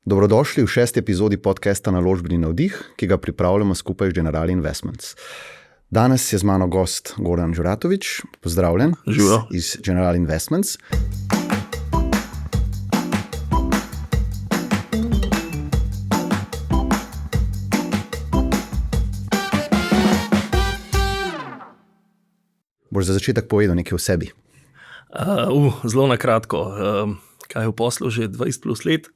Dobrodošli v 6. epizodi podcasta Naložbeni navdih, ki ga pripravljamo skupaj z Generali Investments. Danes je z mano gost Goran Đuratović, pozdravljen. Živijo. Iz Generali Investments. Boš za začetek povedal nekaj o sebi? Zelo na kratko. Kaj je v poslu že 20 plus let?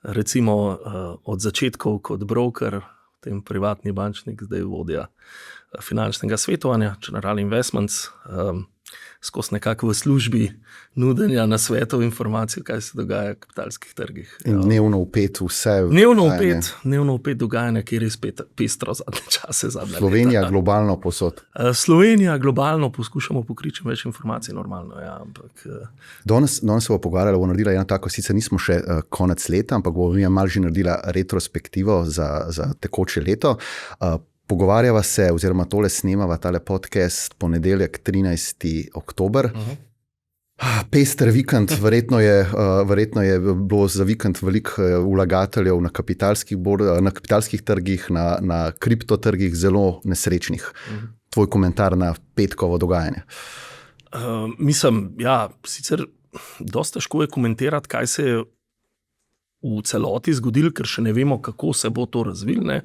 Recimo od začetkov kot broker, potem privatni bančnik, zdaj vodja finančnega svetovanja, Generali Investments, skozi nekako v službi nudenja nasvetov, informacij, kaj se dogaja v kapitalskih trgih. In dnevno vpet vse. Dnevno vpet dogajanje, ki je res pestro zadnje čase. Slovenija leta, globalno posod. Slovenija globalno poskušamo pokriti več informacij, normalno. Ja, ampak, Danes se bo pogovarjala, bo naredila eno tako, sicer nismo še konec leta, ampak bo malo že naredila retrospektivo za tekoče leto. Pogovarjava se, oziroma tole snemava, tale podcast, ponedeljek 13. oktober. Pester vikend, verjetno je bilo za vikend veliko vlagateljev na kapitalskih trgih, na kriptotrgih zelo nesrečnih. Tvoj komentar na petkovo dogajanje? Sicer dosta težko je komentirati, kaj se je v celoti zgodilo, ker še ne vemo, kako se bo to razvilo.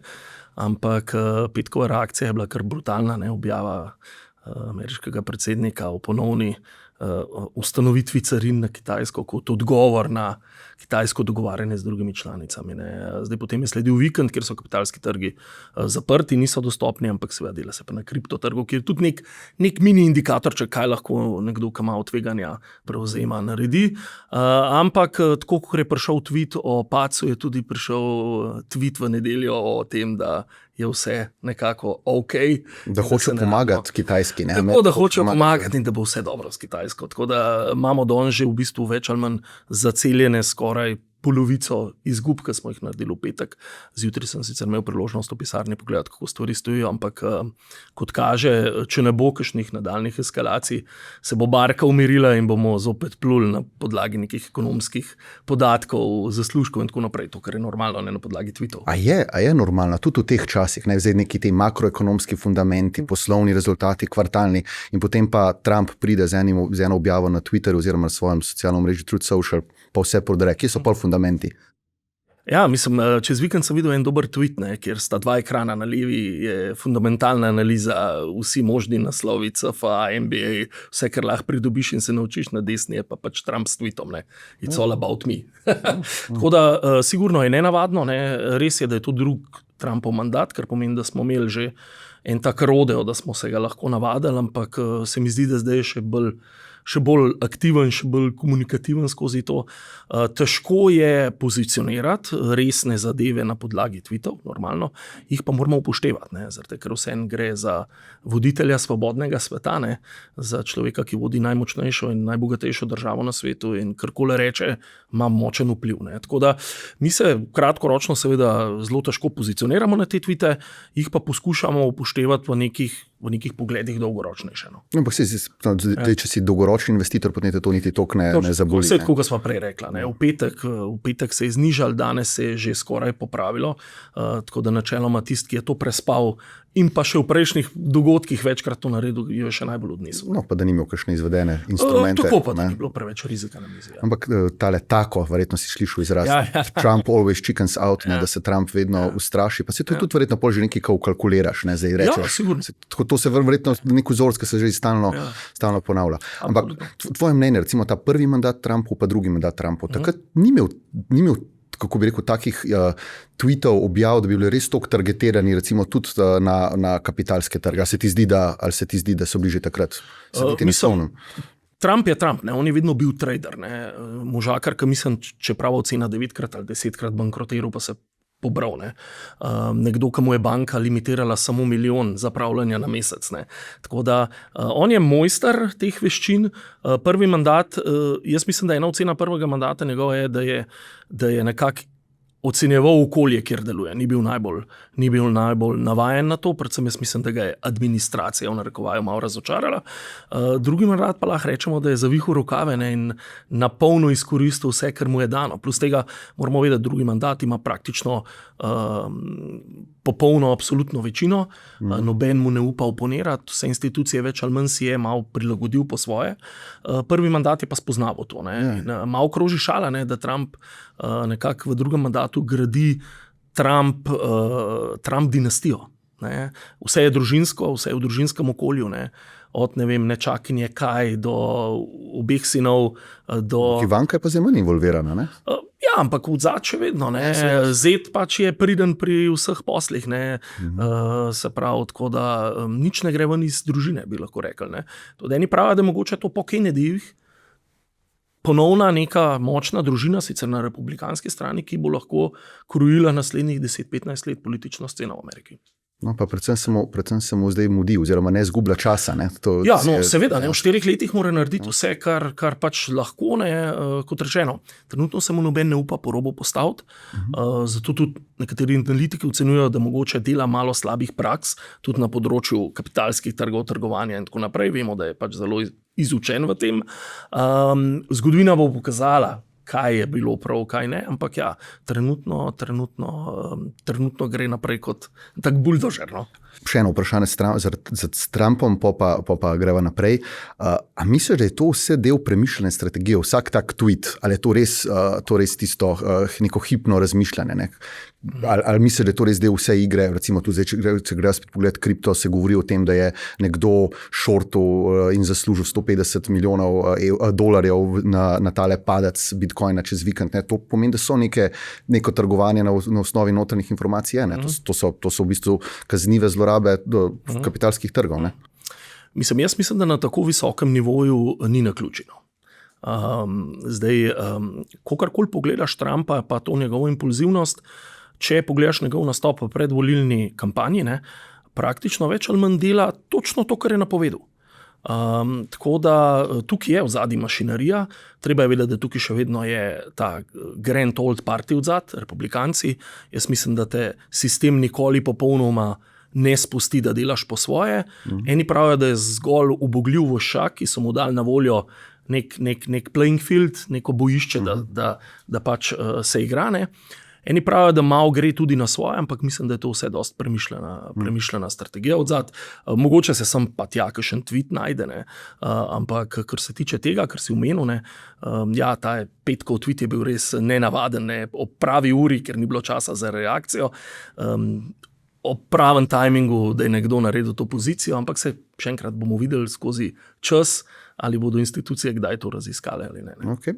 Ampak petkova reakcija je bila kar brutalna, objava ameriškega predsednika o ponovni ustanovitvi carin na Kitajsko kot odgovor na kitajsko dogovarjanje z drugimi članicami. Zdaj potem je sledil vikend, kjer so kapitalski trgi zaprti, niso dostopni, ampak seveda dela se pa na kriptotrgu, ki je tudi nek mini indikator, če kaj lahko nekdo, ki ima tveganja, prevzema, naredi. Ampak tako, ko je prišel tweet o padcu, je tudi prišel tweet v nedeljo o tem, da je vse nekako ok. Da hoče pomagati Kitajski. Tako, da hoče pomagati in da bo vse dobro s Kitajsko. Tako da imamo danes že v bistvu več ali manj zaceljene skoraj polovico izgub, ki smo jih naredili v petek. Zjutraj sem sicer imel priložnost v pisarni pogledati, kako stvari stojijo, ampak kot kaže, če ne bo kakšnih nadaljnih eskalacij, se bo barka umirila in bomo zopet pluli na podlagi nekih ekonomskih podatkov, zaslužkov in tako naprej, to, kar je normalno, ne na podlagi tweetov. A je normalno, tudi v teh časih, zdaj neki ti makroekonomski fundamenti, poslovni rezultati, kvartalni, in potem pa Trump pride z eno objavo na Twitterju oziroma na svojem socialnem mreži Truth Social, pa vse prodre. Kje so pol fundamenti? Ja, mislim, čez vikend sem videl en dober tweet, kjer sta dva ekrana na levi, je fundamentalna analiza, vsi možni naslovi, CFA, MBA, vse, kar lahko pridobiš in se naučiš, na desni je pa pač Trump s tweetom, It's all about me. Tako da sigurno je nenavadno, res je, da je to drug Trumpov mandat, kar pomeni, da smo imeli že en tak rodeo, da smo se ga lahko navadili, ampak se mi zdi, da zdaj je še bolj aktiven, še bolj komunikativen skozi to. Težko je pozicionirati resne zadeve na podlagi tweetov, normalno, jih pa moramo upoštevati, zaradi, ker vsem gre za voditelja svobodnega sveta, za človeka, ki vodi najmočnejšo in najbogatejšo državo na svetu in karkoli reče, ima močen vpliv. Tako da mi se kratkoročno seveda zelo težko pozicioniramo na te tweete, jih pa poskušamo upoštevati v nekih pogledih dolgoročnejše. Če si dolgoročni investitor, potem to niti toliko ne zaboli. Vse tako, kot smo prej rekla. V petek se je znižal, danes se je že skoraj popravilo, tako da načeloma tisti, ki je to prespal in pa še v prejšnjih dogodkih večkrat to naredil, je še najbolj odnesel. No, pa da ni imel kakšne izvedene instrumente. Tako pa, da ni bilo preveč rizika na mizi. Ampak tako, verjetno si slišal izraz, Trump always chickens out, da se Trump vedno ustraši, pa se to tudi verjetno pol že nekaj kalkuliraš, zdaj rečeš. Sigurno. To se verjetno nek vzorc, ki se že stalno ponavlja. Ampak tvoje mnenje, recimo ta prvi mandat Trumpu, pa drugi mandat Trumpu, takrat ni imel kako bi rekel, takih tweetov, objav, da bi bili res toliko targetirani, recimo tudi na kapitalske trge. Ali se ti zdi, da so bili že takrat? Trump je Trump, on je vedno bil trader, možakar, ki mislim, čeprav ocena 9-krat ali 10-krat bankrotiral, pa se pobral. Nekdo, ki mu je banka limitirala samo 1 milijon zapravljanja na mesec. Tako da on je mojster teh veščin. Prvi mandat, jaz mislim, da ena ocena prvega mandata njegova je, da je nekako ocenjeval okolje, kjer deluje. Ni bil najbolj navajen na to, predvsem jaz mislim, da ga je administracija v narekovaju malo razočarala. Drugi mandat pa lahko rečemo, da je zavihal rokave, ne, in na polno izkoristil vse, kar mu je dano. Plus tega moramo vedeti, drugi mandat ima praktično popolno, absolutno večino, noben mu ne upa oponirati, vse institucije več ali manj si je malo prilagodil po svoje. Prvi mandat je pa spoznaval to. Ne. Malo kroži šala, ne, da Trump nekako v drugem mandatu gradi Trump dinastijo. Ne. Vse je družinsko, vse je v družinskem okolju, ne. Od nečakinje kaj do obeh sinov. Ivanka je pa zelo manj involvirana, ne? Ja, ampak odzad še vedno, ne. Zed pač je priden pri vseh poslih, ne. Se pravi, tako da nič ne gre ven iz družine, bi lahko rekli, ne. Tudi eni pravijo, da mogoče to po Kennedyjih ponovna neka močna družina, sicer na republikanski strani, ki bo lahko krojila naslednjih 10-15 let politično sceno v Ameriki. No, pa predvsem se mu zdaj mudi, oziroma ne zgublja časa. Ne? Seveda, ne, v 4 letih mora narediti vse, kar pač lahko, ne, kot rečeno. Trenutno se mu noben ne upa po robu postaviti, zato tudi nekateri analitiki ocenjujejo, da mogoče dela malo slabih praks, tudi na področju kapitalskih trgov, trgovanja in tako naprej. Vemo, da je pač zelo izučen v tem. Zgodovina bo pokazala, kaj je bilo prav, kaj ne, ampak ja, trenutno gre naprej kot tak buldožer. No? Še eno vprašanje z Trumpom, pa greva naprej. A misliš, da je to vse del premišljene strategije, vsak tak tweet, ali je to res tisto neko hipno razmišljanje? Ne? Ali misliš, da je to res del vse igre? Recimo tu zdaj, če gre spet pogled kripto, se govori o tem, da je nekdo shortil in zaslužil $150 milijonov na tale padec Bitcoina čez vikend. Ne? To pomeni, da so neko trgovanje na osnovi notranjih informacij. Ne? To so v bistvu kaznive zlorabe kapitalskih trgov. Ne? Jaz mislim, da na tako visokem nivoju ni naključeno. Kogarkoli pogledaš Trumpa, pa to njegovo impulzivnost, če pogledaš njegov nastop v predvolilni kampanji, ne, praktično več ali manj dela točno to, kar je napovedal. Tako da tukaj je vzadnji mašinerija, treba je vedeti, da tukaj še vedno je ta Grand Old Party vzad, republikanci. Jaz mislim, da te sistem nikoli popolnoma ne spusti, da delaš po svoje. Eni pravijo, da je zgolj ubogljiv vošak, ki so mu dali na voljo nek playing field, neko bojišče, da pač se igra, ne. Eni pravijo, da malo gre tudi na svoje, ampak mislim, da je to vse dosti premišljena strategija odzad. Mogoče se sem pa tja kakšen tweet najde, ne. Ampak kar se tiče tega, kar si omenil, ne, ja, ta petkov tweet je bil res nenavaden, ne, ob pravi uri, ker ni bilo časa za reakcijo, ob pravem timingu, da je nekdo naredil to pozicijo, ampak se še enkrat bomo videli skozi čas, ali bodo institucije kdaj to raziskale ali ne. Okay.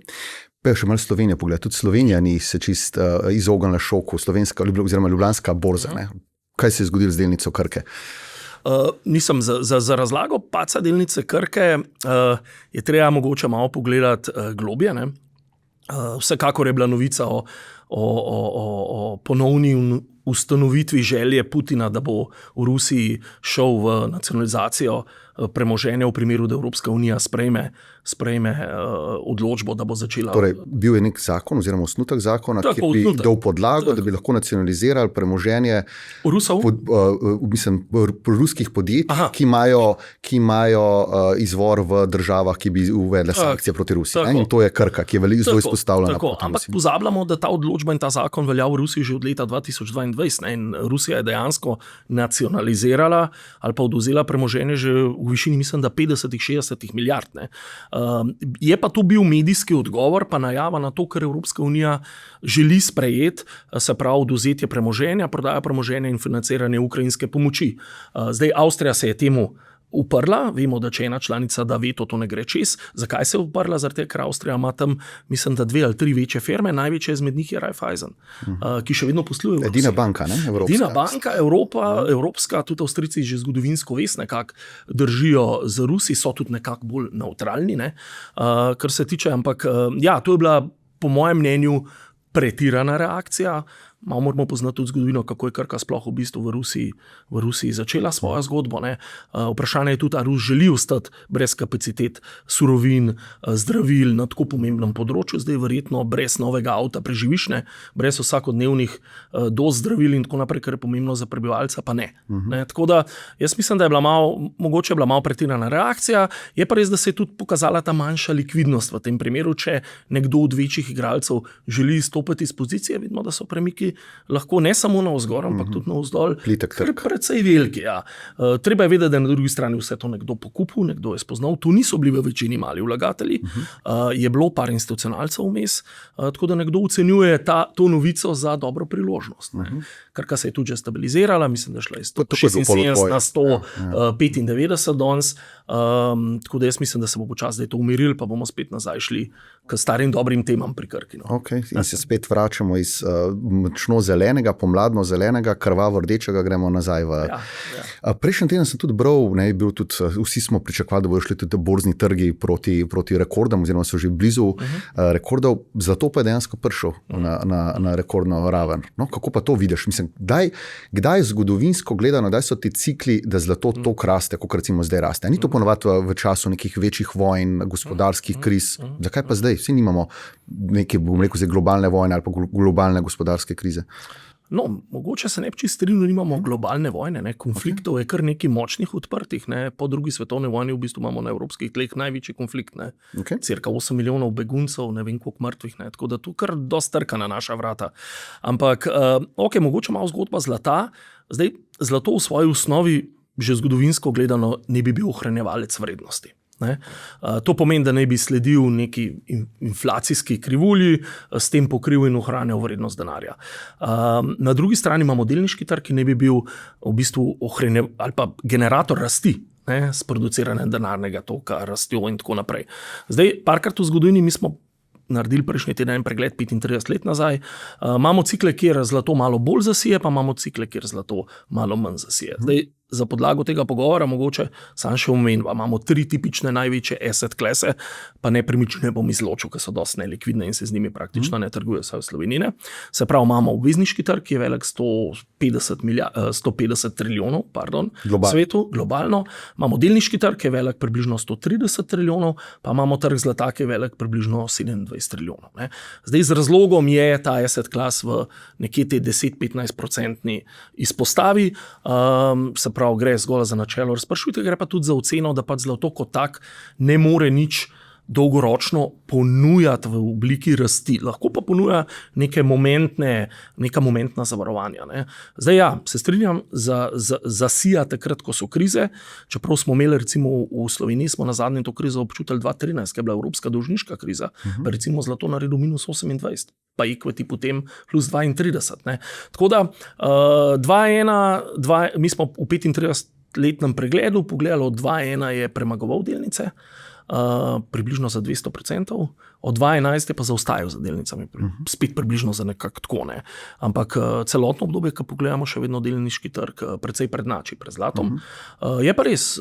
Pa še malo Slovenijo pogled. Tudi Slovenija ni se čist izognila šoku, slovenska oziroma ljubljanska borza. Ne? Kaj se je zgodilo z delnico Krke? Za razlago paca delnice Krke je treba mogoče malo pogledati globje. Ne? Vsekakor je bila novica o ponovni ustanovitvi želje Putina, da bo v Rusiji šel v nacionalizacijo premoženja v primeru, da Evropska unija sprejme odločbo, da bo začela. Torej, bil je nek zakon oziroma osnutek zakona, ki bi dal podlago, da bi lahko nacionalizirali premoženje Rusov? Ruskih podjetij, ki imajo izvor v državah, ki bi uvedle sankcije proti Rusiji. In to je Krka, ki je zelo izpostavljena. Ampak pozabljamo, da ta odločba in ta zakon velja v Rusiji že od leta 2022. In Rusija je dejansko nacionalizirala ali pa odvzela premoženje že v višini, mislim, da 50-60 milijard. Ne. Je pa to bil medijski odgovor, pa najava na to, kar Evropska unija želi sprejeti, se pravi odvzetje premoženja, prodaja premoženja in financiranje ukrajinske pomoči. Zdaj Avstrija se je temu uprla, vemo, da če ena članica da veto, to ne gre čez. Zakaj se je uprla? Zaradi, ker Avstrija ima tam, mislim, da 2 ali 3 večje firme, največja izmed njih je Raiffeisen, ki še vedno posluje v Rusiji. Edina banka, ne? Evropska. Edina banka, evropska, tudi Avstrijci že zgodovinsko ves nekako držijo z Rusi, so tudi nekako bolj nevtralni, ne? Kar se tiče, ampak ja, to je bila po mojem mnenju pretirana reakcija. malo moramo poznati tudi zgodovino, kako je Krka sploh v bistvu v Rusiji začela svojo zgodbo. Ne. Vprašanje je tudi, ali Rus želi ostati brez kapacitet surovin, zdravil na tako pomembnem področju, zdaj verjetno brez novega avta preživiš, ne, brez vsakodnevnih doz zdravil in tako naprej, kar je pomembno za prebivalca, pa ne. Ne. Tako da jaz mislim, da je mogoče bila malo pretirana reakcija, je pa res, da se je tudi pokazala ta manjša likvidnost v tem primeru, če nekdo od večjih igralcev želi stopiti iz pozicije, vidimo, da so premiki lahko ne samo navzgor, ampak tudi navzdol precej veliki. Ja. Treba je vedeti, da je na drugi strani vse to nekdo pokupil, nekdo je spoznal, tu niso bili v večini mali vlagatelji, je bilo par institucionalcev vmes, tako da nekdo ocenjuje to novico za dobro priložnost. Krka se je tudi že stabilizirala, mislim, da šla iz 176 na 195 danes, tako da jaz mislim, da se bo počasi zdaj to umiril, pa bomo spet nazaj šli k starim dobrim temam pri Krki. No. Okay. In se spet vračamo iz močno zelenega, pomladno zelenega, krvavo rdečega, gremo nazaj. Prejšnji teden sem tudi bral, vsi smo pričakovali, da bodo šli tudi borzni trgi proti rekordom, oziroma so že blizu rekordov, zato pa je dejansko prišel na rekordno raven. No, kako pa to vidiš? Mislim, kdaj zgodovinsko gledano, kdaj so ti cikli, da zlato toliko raste, kot recimo zdaj raste? Ni to ponovadi v času nekih večjih vojn, gospodarskih kriz? Zakaj pa zdaj? Vsi nimamo neke, bom rekel, globalne vojne ali pa globalne gospodarske krize. No, mogoče se ne bi čisto strinjal, nimamo globalne vojne, ne. Konfliktov je kar nekaj močnih odprtih. Ne. Po drugi svetovni vojni v bistvu imamo na evropskih tleh največji konflikt. Cirka 8 milijonov beguncev, ne vem koliko mrtvih. Ne. Tako da tu kar dosta trka na naša vrata. Ampak, mogoče malo zgodba zlata. Zdaj, zlato v svoji osnovi, že zgodovinsko gledano, ne bi bil ohranjevalec vrednosti. Ne. To pomeni, da ne bi sledil neki inflacijski krivulji, s tem pokril in ohranjal vrednost denarja. Na drugi strani imamo delniški trg, ki ne bi bil v bistvu ali pa generator rasti, ne, s produciranjem denarnega toka, rastjo in tako naprej. Zdaj, parkrat v zgodovini mi smo naredili prejšnji teden pregled 35 let nazaj. Imamo cikle, kjer zlato malo bolj zasije, pa imamo cikle, kjer zlato malo manj zasije. Zdaj, za podlago tega pogovora mogoče sam še omenil, imamo 3 tipične največje asset klase, pa nepremičnine bom izločil, ker so dosti nelikvidne in se z njimi praktično ne trguje, vsaj v Sloveniji. Se pravi, imamo obvezniški trg, ki je velik 150 trilijonov, svetu, globalno. Imamo delniški trg, ki je velik približno 130 trilijonov, pa imamo trg zlata, ki je velik približno 27 trilijonov. Ne. Zdaj, z razlogom je ta asset klas v nekje te 10-15% izpostavi, se pravi, gre zgolj za načelo razpršujte, gre pa tudi za oceno, da pa zlato kot tak ne more nič dolgoročno ponujati v obliki rasti. Lahko pa ponuja neka momentna zavarovanja. Ne. Zdaj se strinjam, zasija takrat, ko so krize, čeprav smo imeli recimo v Sloveniji, smo na zadnje to krizo občutili 2013, ki je bila evropska dolžniška kriza, pa recimo zlato naredil minus 28, pa equity potem plus 32. Ne. Tako da, mi smo v 35-letnem pregledu pogledali, od 2.1 je premagoval delnice, približno za 200%, od 2011 je pa zaostajal za delnicami, spet približno za nekako tako. Ne. Ampak celotno obdobje, ko pogledamo, še vedno delniški trg precej prednači pred zlatom. Je pa res,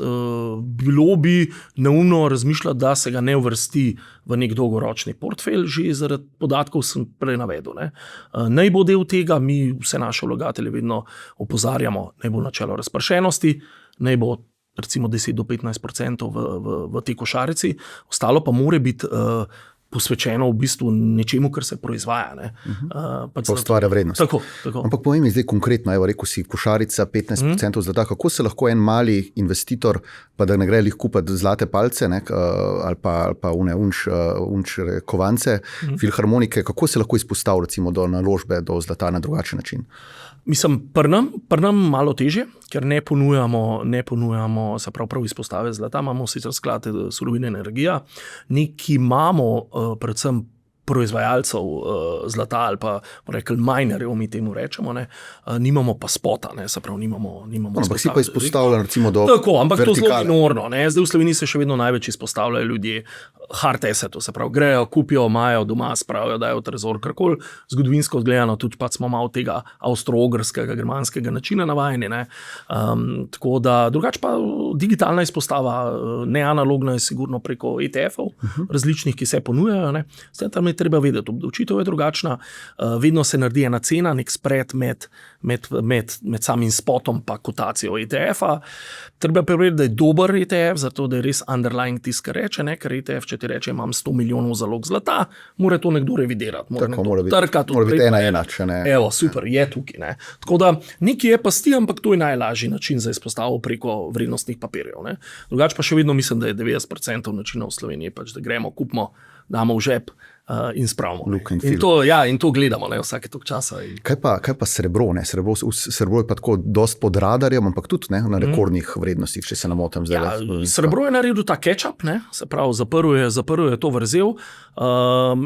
bilo bi neumno razmišljati, da se ga ne uvrsti v nek dolgoročni portfelj, že zaradi podatkov sem prej navedel. Ne. Naj bo del tega, mi vse naše vlagatelje vedno opozarjamo, naj bo načelo razpršenosti, naj bo recimo 10-15% v tej košarici, ostalo pa mora biti posvečeno v bistvu nečemu, kar se proizvaja. Ne. To ustvarja vrednost. Tako. Ampak povem mi zdaj konkretno, rekel si košarica 15% zlata, kako se lahko en mali investitor, pa da ne gre lih kupiti zlate palce, ne, ali pa unč kovance, filharmonike, kako se lahko izpostavi recimo do naložbe, do zlata na drugačen način? Mislim, pri nam malo težje, ker ne ponujamo se prav izpostave zlata, imamo sicer sklad surovine energija, neki imamo predvsem proizvajalcev zlata ali pa rekli minerjev, mi temu rečemo, ne, nimamo pa spota, ne, se pravi, nimamo ampak si pa izpostavljen recimo do tako, ampak vertikale. To zelo minorno, ne, zdaj v Sloveniji se še vedno največ izpostavljajo ljudje hard asset, se pravi, grejo, kupijo, imajo doma, spravijo, dajo v trezor, karkoli, zgodovinsko gledano, tudi pa smo malo tega avstro-ogrskega, germanskega načina navajeni, ne, tako da, drugače pa digitalna izpostava, neanalogna je sigurno preko ETF-ov, različnih, ki se ponujajo, ne, zdaj tam je treba vedeti, obdavčitev je drugačna, vedno se naredi ena cena, nek spread med samim spotom pa kotacijo ETF-a. Treba preveriti, da je dober ETF, zato da je res underlying tisto, kar reče, ne? Ker ETF, če ti reče, imam 100 milijonov zalog zlata, mora to nekdo revidirati. Mora biti 1:1, če ne. Evo, super, je tukaj. Ne? Tako da nekaj je pasti, ampak to je najlažji način za izpostavo preko vrednostnih papirjev. Ne? Drugače pa še vedno mislim, da je 90% načinov v Sloveniji, pač, da gremo, kupimo, damo v žep in spravimo. In to gledamo, ne, vsake toliko časa. Kaj pa srebro? Ne? Srebro je pa tako dost pod radarjem, ampak tudi ne, na rekordnih vrednostih, če se ne motim zdaj. Srebro je naredil ta catch-up, se pravi, zaprl je to vrzel.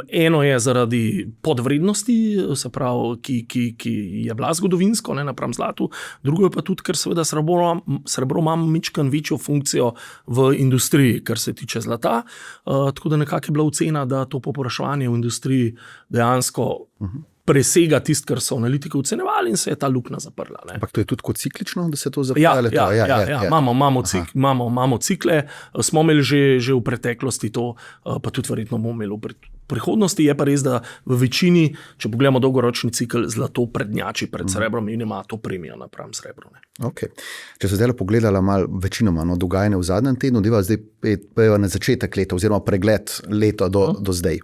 Eno je zaradi podvrednosti, se pravi, ki je bila zgodovinsko, ne, napram zlatu. Drugo je pa tudi, ker seveda srebro ima mičkan večjo funkcijo v industriji, kar se tiče zlata. Tako da nekako je bila ocena, da to povpraševanje v industriji dejansko presega tisto, kar so analitiki ocenjevali in se je ta luknja zaprla. Ne. Ampak to je tudi kot ciklično, da se to zaprla? Ja. Imamo cikle, smo imeli že v preteklosti to, pa tudi verjetno bomo imeli v prihodnosti. Je pa res, da v večini, če pogledamo dolgoročni cikl, zlato prednjači pred srebrom in ima to premijo napram srebru. Okay. Če se zdaj pogledala malo večinoma dogajanje v zadnjem tednu, deva zdaj na začetek leta oziroma pregled leta do zdaj.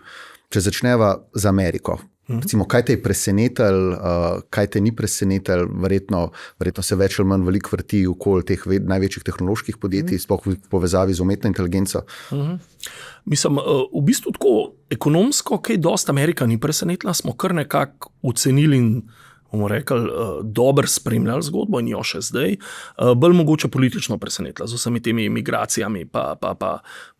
Če začneva z Ameriko, recimo, kaj te je presenetilo, kaj te ni presenetilo, verjetno se več ali manj veliko vrti okoli teh največjih tehnoloških podjetij, sploh v povezavi z umetno inteligenco. Mislim, v bistvu tako ekonomsko, kaj dosti Amerika ni presenetila, smo kar nekako ocenili in bomo rekli, dobro spremljali zgodbo in jo še zdaj, bolj mogoče politično presenetila z vsemi temi migracijami, pa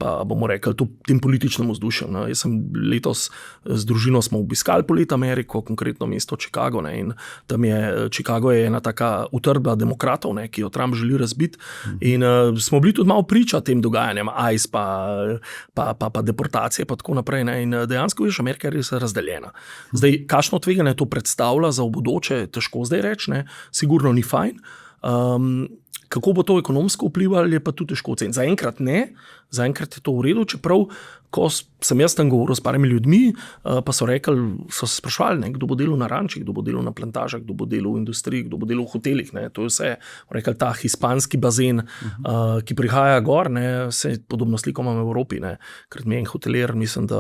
bomo rekli, tem političnem vzdušjem. Ne. Jaz sem letos z družino smo obiskali poleti Ameriko, konkretno mesto Chicago, ne, in tam Chicago je ena taka utrdba demokratov, ne, ki jo Trump želi razbiti, in smo bili tudi malo priča tem dogajanjem, ICE pa deportacije pa tako naprej, ne, in dejansko vidiš, Amerika je res razdeljena. Zdaj, kakšno tveganje to predstavlja za obodoče, težko zdaj reči, sigurno ni fajn. Kako bo to ekonomsko vplivalo, je pa tudi težko oceniti. Zaenkrat ne, zaenkrat je to v redu, čeprav, ko sem jaz tam govoril s parimi ljudmi, pa so se sprašvali, kdo bo delal na rančih, kdo bo delal na plantažah, kdo bo delal v industriji, kdo bo delal v hotelih. Ne. To je vse, rekli, ta hispanski bazen, ki prihaja gor, vse podobno sliko imamo v Evropi. Ne. Ker mi je en hotelir, mislim, da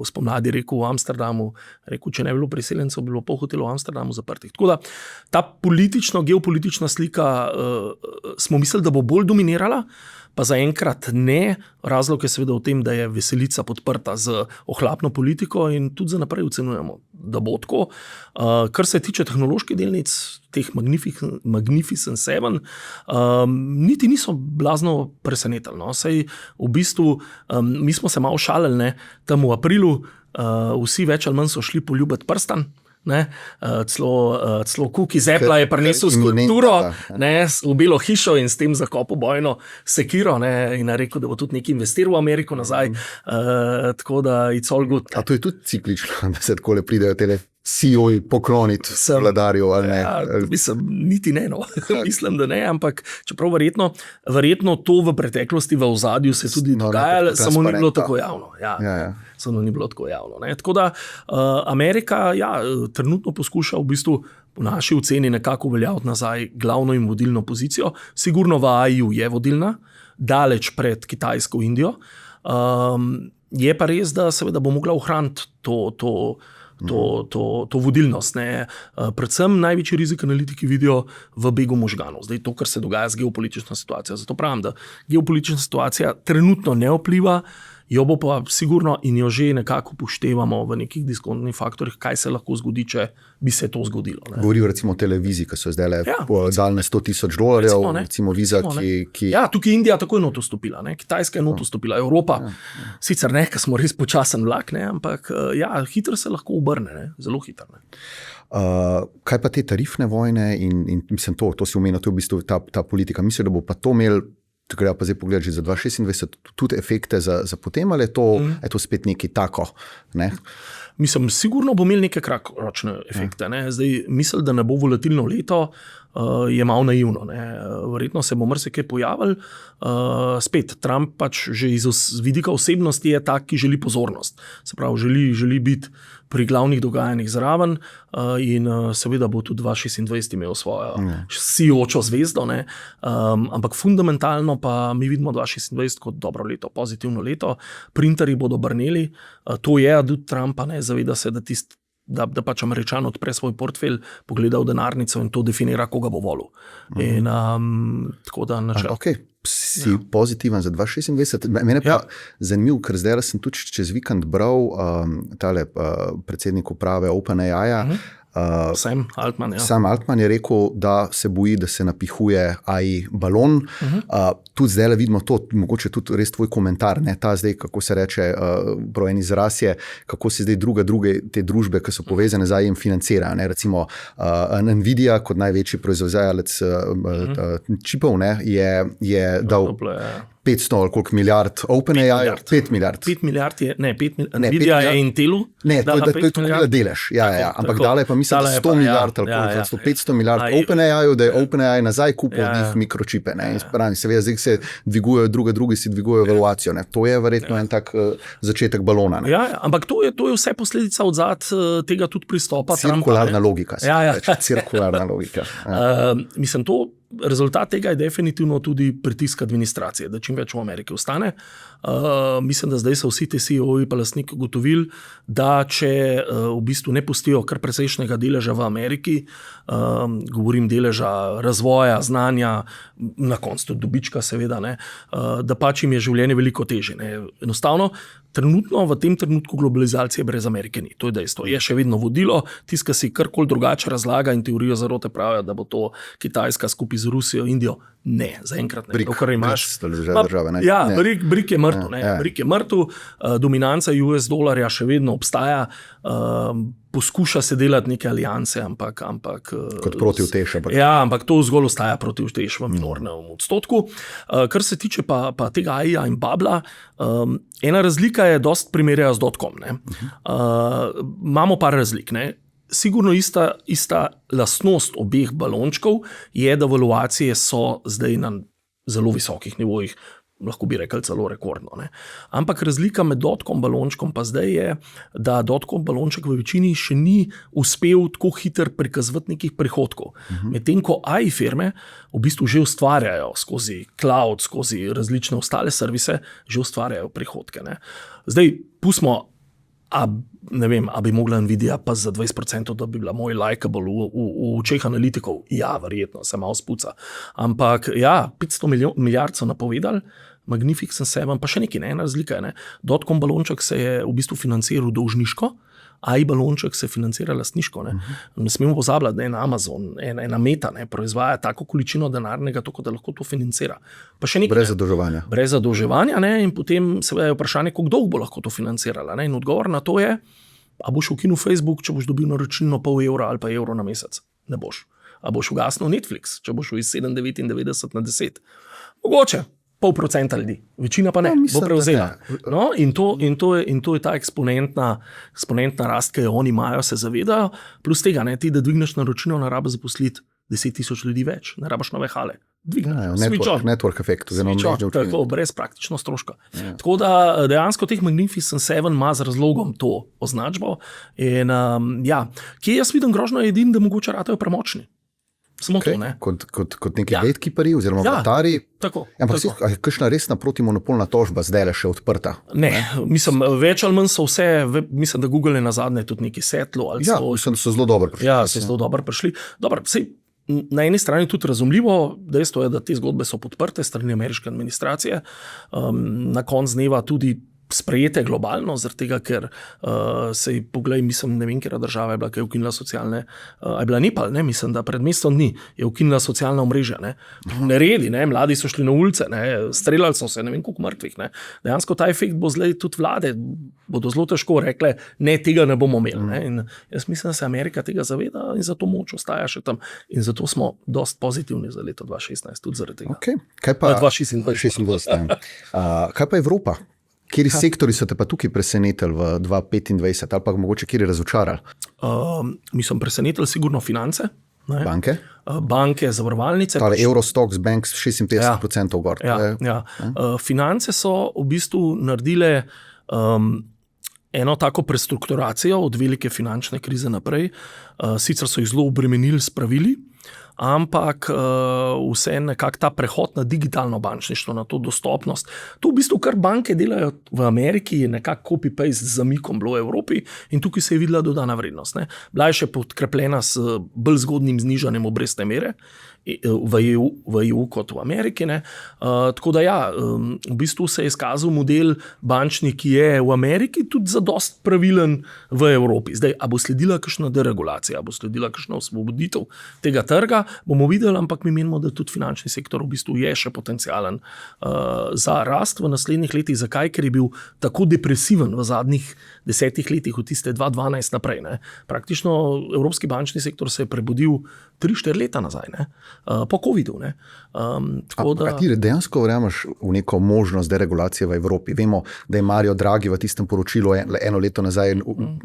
spomladi rekel v Amsterdamu, če ne bi bilo priseljencev, bi bilo pol hotelov v Amsterdamu zaprtih. Tako da ta geopolitična slika smo mislili, da bo bolj dominirala, pa zaenkrat ne. Razlog je seveda v tem, da je veselica podprta z ohlapno politiko in tudi za naprej ocenujemo, da bo tako. Kar se tiče tehnoloških delnic, teh Magnificent Seven, niti niso blazno presenetili. No. Sej v bistvu, mi smo se malo šalili, tam v aprilu, vsi več ali manj so šli poljubiti prstan. Celo Cook iz Apple je prinesel skulpturo v Belo hišo in s tem zakopal bojno sekiro, in je rekel, da bo tudi nekaj investiral v Ameriko nazaj, tako da it's all good. A to je tudi ciklično, da se takole pridejo tele CEO-ji pokloniti vladarju, ali ne? Mislim, niti ne, no. Mislim, da ne, ampak čeprav verjetno to v preteklosti v ozadju se tudi dogajalo, samo ni bilo tako javno. Samo ni bilo tako javno. Ne. Tako da Amerika trenutno poskuša v bistvu po naši oceni nekako uveljaviti nazaj glavno in vodilno pozicijo. Sigurno v AI-ju je vodilna, daleč pred Kitajsko in Indijo. Je pa res, da seveda bo mogla ohraniti to vodilnost. Predvsem največji rizik analitiki vidijo v begu možganov. Zdaj to, kar se dogaja z geopolitično situacijo. Zato pravim, da geopolitična situacija trenutno ne vpliva, jo bo pa sigurno in jo že nekako upoštevamo v nekih diskontnih faktorjih, kaj se lahko zgodi, če bi se to zgodilo. Govorijo recimo o televiziji, ki so zdaj dali $100,000, recimo Visa, ki... Ja, tukaj Indija tako je noto stopila, Kitajska je noto stopila, Evropa, sicer ne, ker smo res počasen vlak, ampak hitro se lahko obrne, zelo hitro. Kaj pa te tarifne vojne in mislim to si omenil, to je v bistvu ta politika, mislim, da bo pa to imel, tukaj pa zdaj pogledati za 2026, tudi efekte za potem, ali je to spet nekaj tako, ne? Mislim, sigurno bo imel neke kratkoročne efekte. Zdaj, mislim, da ne bo volatilno leto, je malo naivno. Ne. Verjetno se bo marsikaj pojavil. Spet, Trump pač že iz vidika osebnosti je tak, ki želi pozornost. Se pravi, želi biti pri glavnih dogajanjih zraven in seveda bo tudi 2026 imel svojo sijočo zvezdo, ne. Ampak fundamentalno pa mi vidimo 2026 kot dobro leto, pozitivno leto. Printerji bodo brneli, to je adut Trumpa, ne, zaveda se, da pač Američan odpre svoj portfelj, pogleda v denarnico in to definira, koga bo volil. In tako da načel. Okay. Si pozitiven za 2026. Mene pa zanimivo, ker zdaj sem tudi čez vikend bral predsednik uprave OpenAI-ja, Sam Altman, Sam Altman je rekel, da se boji, da se napihuje AI balon. Tudi zdaj vidimo to, mogoče tudi res tvoj komentar, ne, ta zdaj, kako se reče, en izraz je, kako se zdaj druge te družbe, ki so povezane z AI-jem, financirajo. Ne. Recimo Nvidia kot največji proizvajalec čipov, ne, je dal 500 ali koliko milijard, OpenAI, 5 milijard. 5 milijard je, Nvidia je Intelu. Ne, to je tako delež. Ja. Ampak dale pa mislim, 100 milijard ali koliko, 500 milijard OpenAI-ju, da je OpenAI nazaj kupil njih mikročipe. Ne. In spravi, seveda zdaj se dvigujejo drugi si dvigujejo evaluacijo. Ne. To je verjetno en tak začetek balona. Ne. Ja, ampak to je vse posledica odzad tega tudi pristopa Trumpa. Cirkularna logika. Cirkularna logika. Mislim, rezultat tega je definitivno tudi pritisk administracije, da čim več v Ameriki ostane. Mislim, da zdaj so vsi te CEO-ji pa lastniki ugotovili, da če v bistvu ne pustijo kar precejšnjega deleža v Ameriki, govorim deleža razvoja, znanja, na koncu tudi dobička seveda, ne, da pač jim je življenje veliko težje. Ne. Enostavno, v tem trenutku globalizacije brez Amerike ni. To je dejstvo. Je še vedno vodilo, tiska si karkoli drugače razlaga in teorijo zarote pravijo, da bo to Kitajska skupaj z Rusijo, Indijo. Ne, zaenkrat ne. BRIC je mrtev. BRIC je mrtev, dominanca US dolarja še vedno obstaja, poskuša se delati neke alianse, ampak kot proti Utešu. Ampak to zgolj ostaja proti Utešu v minornem odstotku. Kar se tiče pa tega AI-ja in babla, ena razlika je dost primerjajo z .com. Imamo par razlik, ne. Sigurno ista lastnost obeh balončkov je, da valuacije so zdaj na zelo visokih nivojih, lahko bi rekel celo rekordno. Ne. Ampak razlika med .com balončkom pa zdaj je, da .com balonček v večini še ni uspel tako hiter prikazovati nekih prihodkov. Medtem ko AI firme v bistvu že ustvarjajo skozi cloud, skozi različne ostale servise, že ustvarjajo prihodke. Ne. Zdaj, pustimo, ne vem, a bi mogla Nvidia pa za 20%, da bi bila moj likeable v očeh analitikov. Ja, verjetno, se malo spuca. Ampak 500 milijard so napovedali, Magnificent 7, pa še nekaj, ena razlika je. .com balonček se je v bistvu financiral dolžniško, AI balonček se financira lastniško. Ne smemo pozabljati, da je Amazon, ena Meta, proizvaja tako količino denarnega, tako da lahko to financira. Pa še nekaj. Brez zadolževanja. Brez zadolževanja, in potem seveda je vprašanje, koliko dolgo bo lahko to financirala. In odgovor na to je, a boš ukinil Facebook, če boš dobil naročilno €0,5 ali pa €1 na mesec? Ne boš. A boš ugasnil Netflix, če boš iz 7,99 na 10? Mogoče. 0,5% ljudi, večina pa ne, bo prevzela. No, in to je ta eksponentna rast, ki jo oni imajo, se zavedajo, plus tega, ti, da dvigneš naročilo, ne rabiš zaposliti 10,000 ljudi več, ne rabiš nove hale. Network efekt. Tako, brez praktično stroška. Tako da dejansko teh Magnificent 7 ima z razlogom to označbo. In kje jaz vidim grožnjo edin, da mogoče ratajo premočni. Samo to, ne. Kot neki gatekeeperji oziroma vrtarji. Ampak je kakšna resna protimonopolna tožba zdaj le še odprta? Ne, mislim, več ali manj so vse, mislim, da Google je nazadnje tudi neki setlo. Mislim, da so zelo dobro prišli. So zelo dobro prišli. Dobro, na eni strani tudi razumljivo, dejstvo je, da te zgodbe so podprte strani ameriške administracije, na koncu dneva tudi sprejete globalno, zaradi tega, ker se je, poglej, mislim, ne vem, kera država je bila, ki je ukinila socialne, je bila Nepal, ne, mislim, da pred mestom dni je ukinila socialna omrežja, ne, neredi, ne, mladi so šli na ulice, ne, streljali so se, ne vem, koliko mrtvih, ne, dejansko ta efekt bo zdaj tudi vlade, bodo zelo težko rekle, ne, tega ne bomo imeli, ne, in jaz mislim, da se Amerika tega zaveda in zato moč ostaja še tam in zato smo dost pozitivni za leto 2016, tudi zaradi tega. Okay. Kaj pa 2026? Kaj pa Evropa? Kjeri sektori so te pa tukaj presenetili v 2025 ali pa mogoče kjeri razočarali? Mislim, presenetili sigurno finance. Ne? Banke? Banke, zavarovalnice. Tale Eurostoxx Bank 56% gor. Finance so v bistvu naredile eno tako prestrukturacijo od velike finančne krize naprej. Sicer so jih zelo obremenili s pravili, ampak vse nekako ta prehod na digitalno bančništvo, na to dostopnost. To v bistvu, kar banke delajo v Ameriki, je nekako copy-paste z zamikom bilo v Evropi in tukaj se je videla dodana vrednost. Ne. Bila je še podkrepljena s bolj zgodnim znižanjem obrestne mere v EU kot v Ameriki. Ne. Tako da v bistvu se je izkazal model bančni, ki je v Ameriki tudi zadost pravilen v Evropi. Zdaj, a bo sledila kakšna deregulacija, a bo sledila kakšna osvoboditev tega trga, bomo videli, ampak mi menimo, da tudi finančni sektor v bistvu je še potencialen za rast v naslednjih letih. Zakaj? Ker je bil tako depresiven v zadnjih 10 letih, od tiste 2012 naprej. Ne. Praktično evropski bančni sektor se je prebudil 3-4 leta nazaj, ne. Po covidu. Kateri dejansko verjameš v neko možnost deregulacije v Evropi? Vemo, da je Mario Draghi v tistem poročilu eno leto nazaj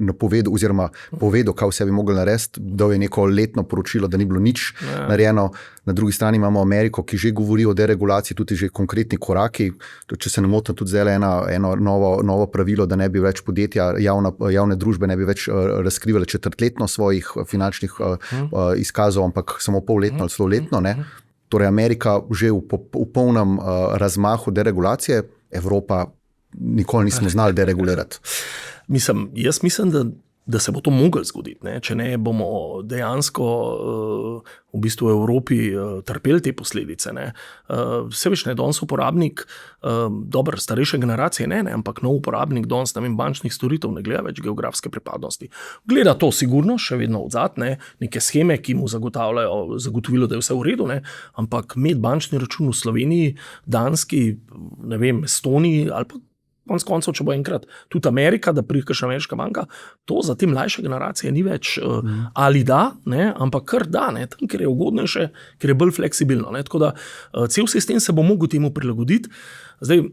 napovedal oziroma povedal, kaj vse bi mogli narediti, dal je neko letno poročilo, da ni bilo nič narejeno. Na drugi strani imamo Ameriko, ki že govori o deregulaciji, tudi že konkretni koraki. Če se ne motim, tudi zdaj eno novo pravilo, da ne bi več podjetja, javne družbe ne bi več razkrivali četrtletno svojih finančnih izkazov, ampak samo polletno ali celoletno. Ne? Torej Amerika že v polnem razmahu deregulacije, Evropa nikoli nismo znali deregulirati. Jaz mislim, da se bo to moglo zgoditi. Ne? Če ne, bomo dejansko v bistvu v Evropi trpeli te posledice. Ne? Vse več ne, danes uporabnik, starejše generacije ne, ampak nov uporabnik danes bančnih storitev ne gleda več geografske pripadnosti. Gleda to sigurno, še vedno odzad, neke sheme, ki mu zagotovilo, da je vse v redu, ne? Ampak imeti bančni račun v Sloveniji, Danski, ne vem, Estoniji ali pa konec koncev, če bo enkrat tudi Amerika, da pride kakšna ameriška banka, to za te mlajše generacije ni več ali da, ne, ampak kar da, ne, tam, ker je ugodnejše, ker je bolj fleksibilno. Ne, tako da cel sistem se bo mogel temu prilagoditi. Zdaj,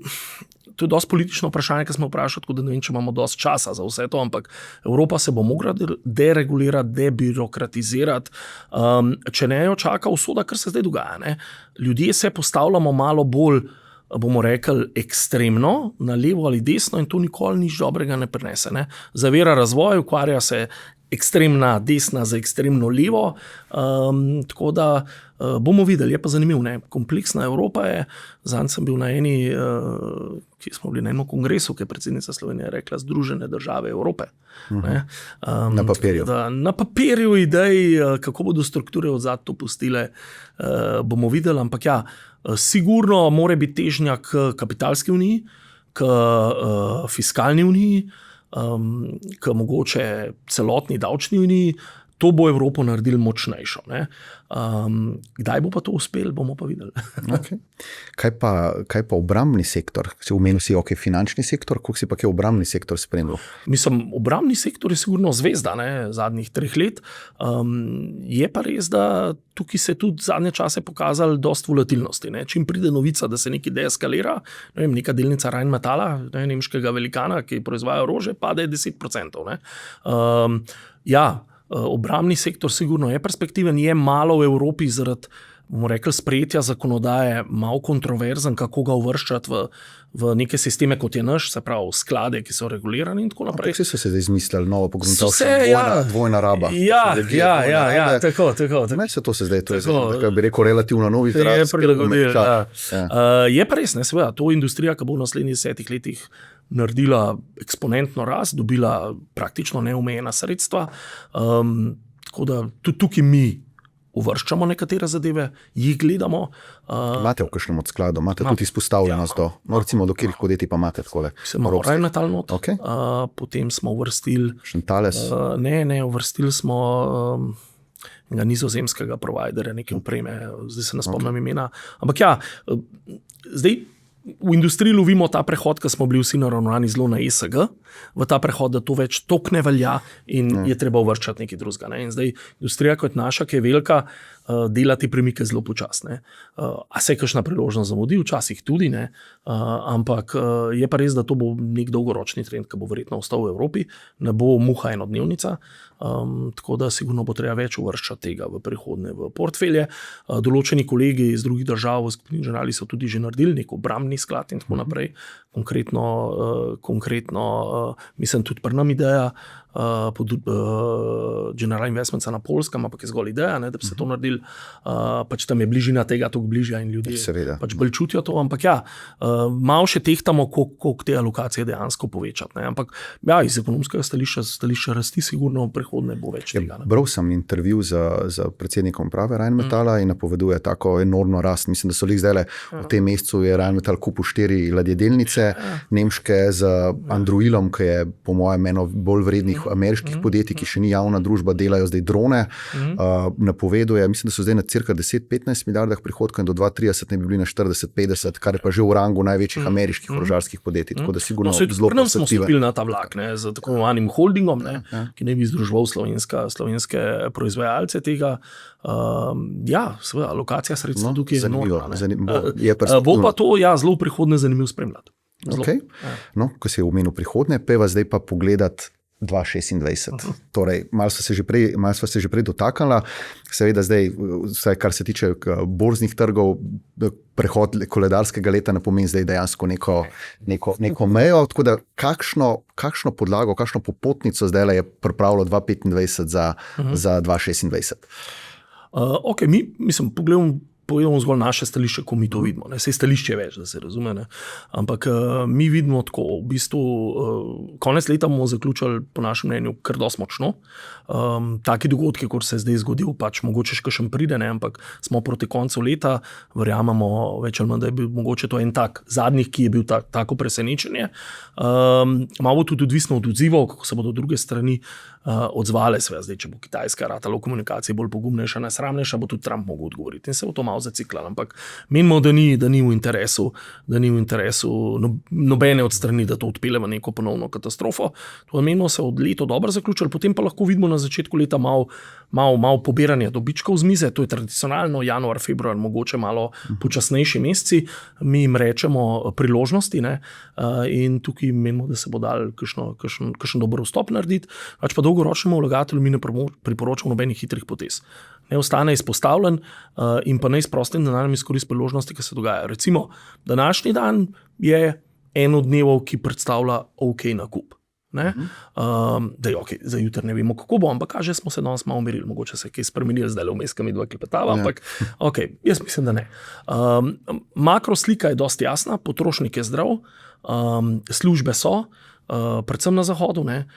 to je dosti politično vprašanje, ki smo vprašali, tako da ne vem, če imamo dosti časa za vse to, ampak Evropa se bo mogla deregulirati, debirokratizirati, če ne jo čaka usoda, kar se zdaj dogaja. Ne. Ljudje se postavljamo malo bolj, bomo rekli, ekstremno, na levo ali desno in to nikoli nič dobrega ne prinese. Ne. Zavira razvoj, ukvarja se ekstremna desna za ekstremno levo, tako da bomo videli, je pa zanimiv, ne. Kompleksna Evropa je, zanj sem bil na ki smo bili na enem kongresu, ki je predsednica Slovenije rekla Združene države Evrope. Ne. Na papirju. Na papirju idej, kako bodo strukture odzad to pustile, bomo videli, ampak sigurno mora biti težnja k kapitalski uniji, k fiskalni uniji, k mogoče celotni davčni uniji. To bo Evropo naredili močnejšo. Ne? Kdaj bo pa to uspelo, bomo pa videli. Okay. Kaj pa obrambni sektor? Si omenil si, finančni sektor, kako si pa kaj obrambni sektor spremljal? Mislim, obrambni sektor je sigurno zvezda, ne, zadnjih 3 let. Je pa res, da tukaj se tudi zadnje čase pokazali dost volatilnosti. Ne. Čim pride novica, da se nekaj deeskalira, ne vem, neka delnica Rheinmetalla, nemškega velikana, ki proizvaja orožje, pade 10%. Ne. Obrambni sektor sigurno je perspektiven, je malo v Evropi zaradi, bomo rekli, sprejetja zakonodaje, malo kontroverzen, kako ga uvrščati v neke sisteme, kot je naš, se pravi sklade, ki so regulirani in tako naprej. Vsi so se zdaj izmislili novo pogruntal, dvojna raba. Tako. Ne, to se zdaj, to je zdaj, bi rekel, relativno novi trend. Je pa res, ne, seveda, to industrija, ki bo v naslednjih 10 letih naredila eksponentno rast, dobila praktično neomejena sredstva. Tako da tudi tukaj mi uvrščamo nekatere zadeve, jih gledamo. Imate v kakšnem od skladov, imate tudi izpostavljenost do, recimo do katerih podjetij pa imate takole? Imamo Rheinmetall not, potem smo uvrstili Thales. Uvrstili smo nizozemskega providerja, neke opreme, zdaj se ne spomnim imena. Ampak zdaj v industriji lovimo ta prehod, ko smo bili vsi naravnani zelo na ESG, v ta prehod, da to več tok ne velja in je treba uvrščati nekaj drugega. Ne? In zdaj industrija kot naša, ki je velika, dela te premike zelo počasne. A se je kakšna priložnost zamudi, včasih tudi ne, ampak je pa res, da to bo nek dolgoročni trend, ki bo verjetno ostal v Evropi, ne bo muha enodnevnica, tako da sigurno bo treba več uvrščati tega v prihodnje v portfelje. Določeni kolegi iz drugih držav v skupini Generali so tudi že naredili nek obrambni sklad in tako naprej. Konkretno mislim tudi pri nam ideja, General Investments na Poljskem, ampak je zgolj ideja, ne, da bi se to naredili, pač tam je bližina tega toliko bližja in ljudje pač bolj čutijo to, ampak ja, malo še tehtamo, koliko te alokacije dejansko povečati, ne, ampak ja, iz ekonomskega stališča rasti sigurno v prihodnje bo več tega. Bral sem intervju z predsednikom uprave Rheinmetalla in napoveduje tako enormno rast. Mislim, da so zdaj v tem mesecu je Rheinmetall kupil 4 ladjedelnice, nemške z Andurilom, ki je po mojem eno bolj vrednih ameriških podjetij, ki še ni javna družba, delajo zdaj drone. Napoveduje, mislim, da so zdaj na cirka 10-15 milijardah prihodkov in do 2030 ne bi bili na 40-50, kar je pa že v rangu največjih ameriških orožarskih podjetij. Tako da sigurno zelo perspektiven. Smo stopili na ta vlak, ne, z tako imenovanim holdingom, ne, ki ne bi združeval slovenske proizvajalce tega. Ja, seveda, alokacija sredstva tukaj je enormna. Bo pa to zelo v prihodnje zanimivo spremljati. Okay. No, ko si omenil prihodnje, peva zdaj pa pogledati 2026. Torej, malo sva se že prej dotaknila. Seveda zdaj, vsaj kar se tiče borznih trgov, prehod koledarskega leta ne pomeni zdaj dejansko neko mejo. Tako da kakšno podlago, kakšno popotnico zdaj je pripravilo 2025 za 2026? Ok, mislim, pogledamo zgolj naše stališče, ko mi to vidimo. Ne? Sej stališče je več, da se razume. Ne? Ampak mi vidimo tako, v bistvu konec leta bomo zaključili po našem mnenju kar dosti močno. Taki dogodki, kot se je zdaj zgodil, pač mogoče še kakšen pride, ne? Ampak smo proti koncu leta, verjamemo več ali manj, da je bil mogoče to en tak zadnjih, ki je bil tako presenečenje. Malo tudi odvisno od odzivov, kako se bodo druge strani odzvale. Zdaj, če bo Kitajska ratala v komunikaciji bolj pogumnejša, nesramnejša, bo tudi Trump mogel odgovoriti in se bo to malo zaciklalo. Ampak menimo, da ni v interesu nobene od strani, da to odpelje v neko ponovno katastrofo. To menimo se od leta dobro zaključili, potem pa lahko vidimo na začetku leta malo pobiranje dobičkov z mize. To je tradicionalno januar, februar, mogoče malo počasnejši meseci. Mi jim rečemo priložnosti, ne? In tukaj menimo, da se bo dal kakšen dober vstop narediti. Pač pa dolgoročnemu vlagatelju mi ne priporočamo nobenih hitrih potez. Ne ostane izpostavljen in pa ne s prostim denarjem izkoristi priložnosti, ki se dogajajo. Recimo, današnji dan je en od dnevov, ki predstavlja ok nakup. Za jutri ne vemo, kako bo, ampak kaže, smo se danes malo umirili, mogoče se je kaj spremenili, zdaj le vmes, ki mi dva klepetava, ampak ok, jaz mislim, da ne. Makroslika je dosti jasna, potrošnik je zdrav, službe so, predvsem na zahodu, ne.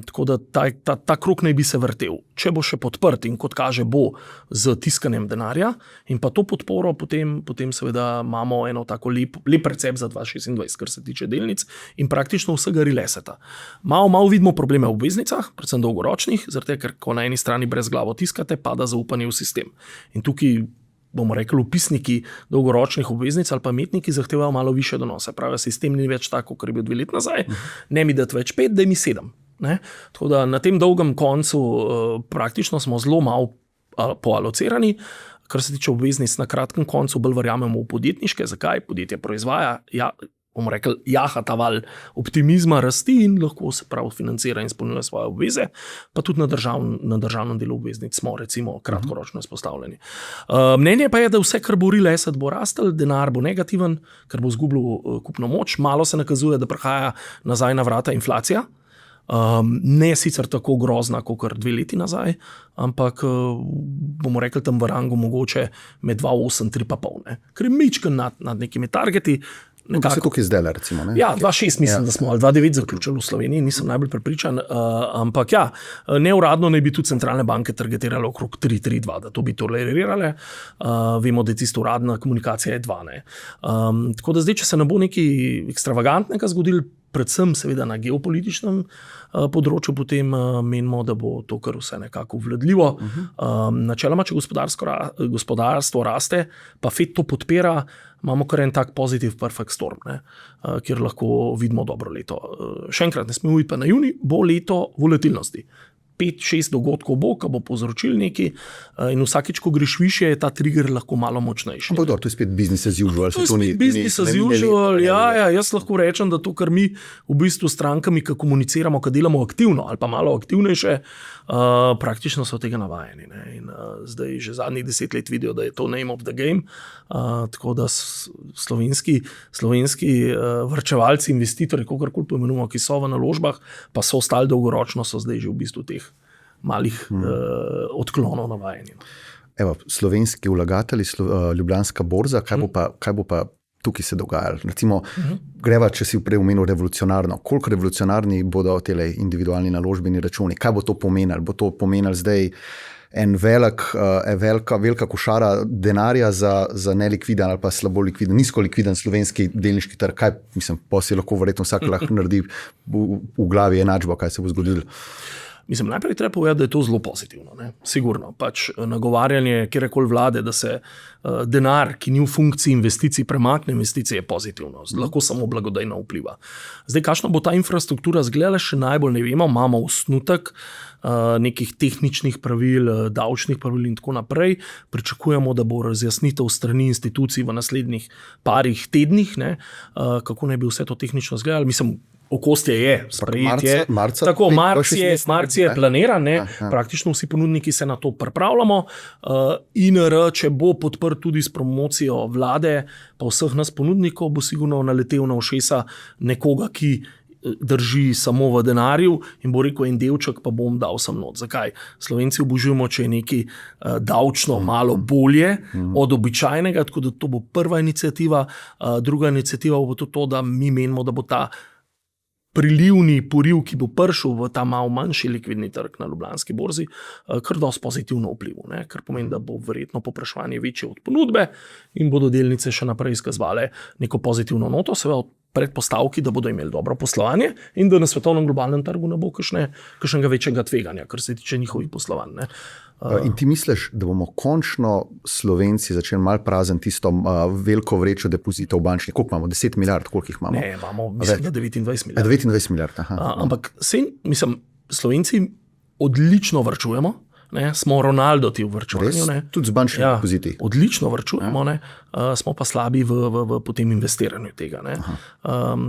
Tako da ta krog naj bi se vrtel. Če bo še podprt in kot kaže bo z tiskanjem denarja in pa to podporo, potem seveda imamo eno tako lep recept za 2026, kar se tiče delnic in praktično vsega rileseta. Malo vidimo probleme v obveznicah, predvsem dolgoročnih, zaradi tega, ker ko na eni strani brez glavo tiskate, pada zaupanje v sistem. In tukaj bomo rekli, upisniki dolgoročnih obveznic ali pa imetniki zahtevajo malo više donose. Pravi, sistem ni več tako, kot je bil 2 leti nazaj, ne mi dati več 5, daj mi 7. Ne? Tako da na tem dolgem koncu praktično smo zelo malo poalocirani, kar se tiče obveznic na kratkem koncu, bolj verjamemo v podjetniške. Zakaj? Podjetje proizvaja, bomo rekli, jaha ta val optimizma, rasti in lahko se prav financira in izpolnjuje svoje obveze, pa tudi na državnem delu obveznic smo recimo kratkoročno izpostavljeni. Mnenje pa je, da vse, kar bo real asset, bo rastel, denar bo negativen, ker bo izgubil kupno moč, malo se nakazuje, da prihaja nazaj na vrata inflacija, ne sicer tako grozna, kot 2 leti nazaj, ampak bomo rekli tam v rangu mogoče med 2,8, 3,5, ker je mičken nad nekimi targeti. Nekako, koliko je zdaj, recimo? Ne? Ja, 2,6 mislim, da smo, ali 2,9 zaključili v Sloveniji, nisem najbolj prepričan, ampak ja, neuradno naj bi tudi centralne banke targetirale okrog 3,2, da to bi tolerirale. Vemo, da je tisto uradna komunikacija je 2. Tako da zdaj, če se ne bo nekaj ekstravagantnega zgodil, predvsem seveda na geopolitičnem področju, potem menimo, da bo to kar vse nekako vladljivo. Načeloma, če gospodarstvo raste, pa FED to podpira, imamo kar en tak pozitiv perfect storm, ne, kjer lahko vidimo dobro leto. Še enkrat, ne smemo iti pa na juni, bo leto volatilnosti. 5-6 dogodkov bo, ki bo povzročil nekaj, in vsakič, ko greš više, je ta trigger lahko malo močnejši. Ampak to je spet business as usual. To je spet business as usual, jaz lahko rečem, da to, kar mi v bistvu s strankami, ki komuniciramo, ki delamo aktivno ali pa malo aktivnejše, praktično so tega navajeni. Ne? In zdaj že zadnjih 10 let vidijo, da je to name of the game, tako da slovenski varčevalci, investitorji, kakorkoli poimenujemo, ki so v naložbah, pa so ostali dolgoročno, so zdaj že v bistvu teh malih odklonov navajeni. Evo, slovenski vlagatelji, Ljubljanska borza, kaj bo pa tukaj se dogajalo? Recimo, greva, če si prej omenil revolucionarno, koliko revolucionarni bodo tele individualni naložbeni računi? Kaj bo to pomenilo? Bo to pomenilo zdaj velika košara denarja za nelikviden ali pa slabo likviden, nizko likviden slovenski delniški trg? Kaj, mislim, pa si lahko verjetno vsak lahko naredi v glavi enačbo, kaj se bo zgodilo? Mislim, najprej treba povedati, da je to zelo pozitivno. Ne? Sigurno. Pač nagovarjanje kjerekoli vlade, da se denar, ki ni v funkciji investicij, premakne investicije, je pozitivno. Lahko samo blagodejno vpliva. Zdaj, kakšna bo ta infrastruktura izgledala, še najbolj ne vemo. Imamo osnutek nekih tehničnih pravil, davčnih pravil in tako naprej. Pričakujemo, da bo razjasnitev strani institucij v naslednjih parih tednih, ne? Kako naj bi vse to tehnično izgledalo. Mislim, okostje je sprejetje. Marc je planiran, ne? Praktično vsi ponudniki se na to pripravljamo. INR, če bo podprt tudi s promocijo vlade, pa vseh nas ponudnikov, bo sigurno naletel na ušesa nekoga, ki drži samo v denarju in bo rekel, en delček pa bom dal sem not. Zakaj? Slovenci obožujemo, če je nekaj davčno malo bolje od običajnega, tako da to bo prva iniciativa. Druga iniciativa bo to, da mi menimo, da bo ta prilivni poriv, ki bo prišel v ta malo manjši likvidni trg na Ljubljanski borzi, kar dosti pozitivno vpliv, ne? Kar pomeni, da bo verjetno povpraševanje večje od ponudbe in bodo delnice še naprej izkazovale neko pozitivno noto, seveda predpostavki, da bodo imeli dobro poslovanje in da na svetovnem globalnem trgu ne bo kakšnega večjega tveganja, kar se tiče njihovih poslovanj. Ne? In ti misliš, da bomo končno Slovenci začeli malo prazen tisto veliko vrečo depozitov v bančnih? Koliko imamo? 10 milijard, koliko jih imamo? Ne, imamo, mislim, da 29 milijard. 29 milijard, aha. Ampak mislim, Slovenci odlično varčujemo. Ne, smo Ronaldo ti v vrčevanju. Tudi z bančnimi depoziti. Odlično vrčujemo, smo pa slabi v potem investiranju tega.